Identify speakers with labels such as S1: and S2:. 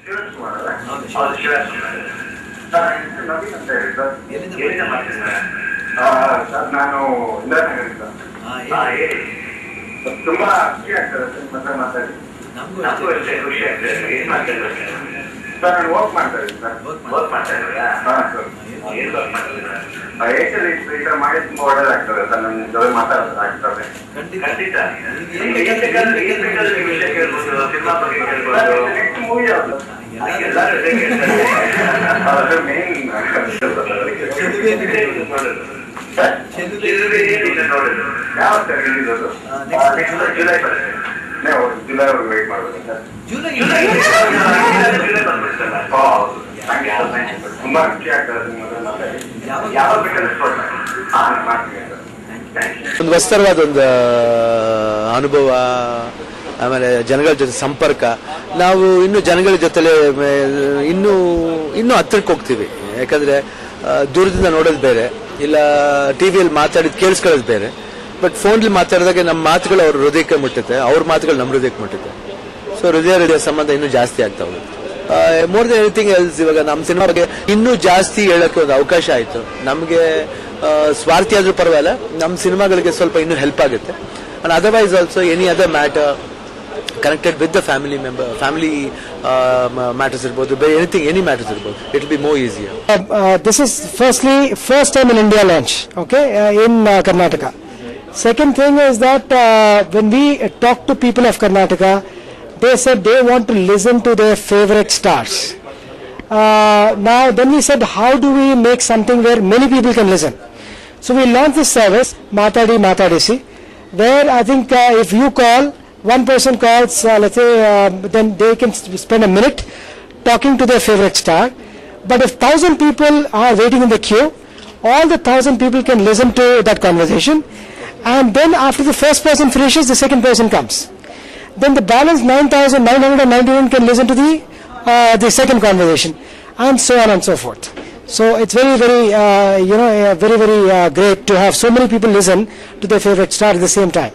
S1: ಶಿವಕುಮಾರ್ ಅಲ್ಲ?
S2: ಹೌದು,
S1: ಹೌದು, ಶಿವಕುಮಾರ್. ಸರ್, ನನ್ನ ಹೆಸರು ನವೀನ್ ಅಂತ ಹೇಳಿ ಸರ್. ಎಲ್ಲಿಂದ ಮಾಡ್ತಿದ್ದೀರಾ? ಸರ್, ನಾನು ಇಂದಿರಾನಗರದಿಂದ. ಹೇಳಿ. ತುಂಬಾ ಖುಷಿ ಆಗ್ತದೆ ಸರ್ ನಿಮ್ಮ ಹತ್ರ ಮಾತಾಡಿ.
S2: ನಮಗೂ
S1: ಅಷ್ಟೇ ಖುಷಿ ಆಗ್ತದೆ. ಏನ್ ಮಾಡ್ತಿದ್ದೀರಾ ಸರ್? ನಾನು ವರ್ಕ್ ಮಾಡ್ತಾ ಇದ್ದೀನಿ ಸರ್. ವರ್ಕ್ ಮಾಡ್ತಾ ಇದ್ದೀರಾ? ಹಾಂ ಸರ್. ಏನು ವರ್ಕ್ ಮಾಡ್ತಿದ್ದೀರಾ? ಏಷ್ಯನ್ ಈ ಥರ ಮಾಡಿ ತುಂಬಾ ಒಳ್ಳೇದಾಗ್ತದೆ ಸರ್. ನನ್ನ ಜೊತೆ ಮಾತಾಡೋದಾಗ್ತದೆ. ಖಂಡಿತ. ಏನ್ ಬೇಕಾದ್ರೆ ವಿಷಯ ಕೇಳ್ಬೋದು, ಸಿನಿಮಾ ಬಗ್ಗೆ ಕೇಳ್ಬೋದು. ನೆಕ್ಸ್ಟ್ ಮೂವಿ ಯಾವುದು? ಎಲ್ಲರೂ ಮೇನ್ ಯಾವ ಸರ್ ಹೇಳಿರೋದು? ಜುಲೈ ಬರುತ್ತೆ. ಜುಲೈವರೆಗೂ ವೇಟ್ ಮಾಡಬೇಕು ಸರ್. ಜುಲೈ ಬಂದ್ಬಿಡ್ತಲ್ಲ. ತುಂಬಾ ಖುಷಿ ಆಗ್ತದೆ ನಿಮ್ಮದು ಮಾತಾಡಿ. ಯಾವಾಗ ಬೇಕಾದ್ರೆ ಮಾಡ್ತೀನಿ ಸರ್.
S3: ಒಂದು ವಸ್ತರವಾದ ಒಂದು ಅನುಭವ, ಆಮೇಲೆ ಜನಗಳ ಜೊತೆ ಸಂಪರ್ಕ. ನಾವು ಇನ್ನು ಜನಗಳ ಜೊತೆಲೆ ಇನ್ನೂ ಹತ್ತಿರಕ್ಕೆ ಹೋಗ್ತೀವಿ. ಯಾಕಂದ್ರೆ ದೂರದಿಂದ ನೋಡೋದು ಬೇರೆ, ಇಲ್ಲ ಟಿವಿಯಲ್ಲಿ ಮಾತಾಡಿದ್ ಕೇಳಿಸ್ಕೊಳ್ಳೋದು ಬೇರೆ. ಬಟ್ ಫೋನಲ್ಲಿ ಮಾತಾಡಿದಾಗ ನಮ್ಮ ಮಾತುಗಳು ಅವ್ರ ಹೃದಯಕ್ಕೆ ಮುಟ್ಟುತ್ತೆ, ಅವ್ರ ಮಾತುಗಳು ನಮ್ಮ ಹೃದಯಕ್ಕೆ ಮುಟ್ಟುತ್ತೆ. ಸೊ ಹೃದಯ ಸಂಬಂಧ ಇನ್ನೂ ಜಾಸ್ತಿ ಆಗ್ತಾ ಹೋಗುತ್ತೆ. ಮೋರ್ ದನ್ ಎನಿಥಿಂಗ್ ಎಲ್ಸ್, ಇವಾಗ ನಮ್ಮ ಸಿನಿಮಾ ಬಗ್ಗೆ ಇನ್ನೂ ಜಾಸ್ತಿ ಹೇಳಕ್ಕೆ ಒಂದು ಅವಕಾಶ ಆಯಿತು. ನಮಗೆ ಸ್ವಾರ್ಥಿ ಆದ್ರೂ ಪರವಾಗಿಲ್ಲ, ನಮ್ಮ ಸಿನಿಮಾಗಳಿಗೆ ಸ್ವಲ್ಪ ಇನ್ನೂ ಹೆಲ್ಪ್ ಆಗುತ್ತೆ. And otherwise also any other matter connected with the family matters irbodu, anything, any matters irbodu, it will be more easier.
S4: This is first time in India launch, okay, in Karnataka. Second thing is that when we talk to people of Karnataka, they said they want to listen to their favorite stars. Now then we said, how do we make something where many people can listen? So we launched this service, Matadi Matadisi, where I think if you call, one person calls, let's say, then they can spend a minute talking to their favorite star. But if 1,000 people are waiting in the queue, all the 1,000 people can listen to that conversation. And then after the first person finishes, the second person comes. Then the balance 9,999 can listen to the second conversation, and so on and so forth. So it's very, very, very, very great to have so many people listen to their favorite star at the same time.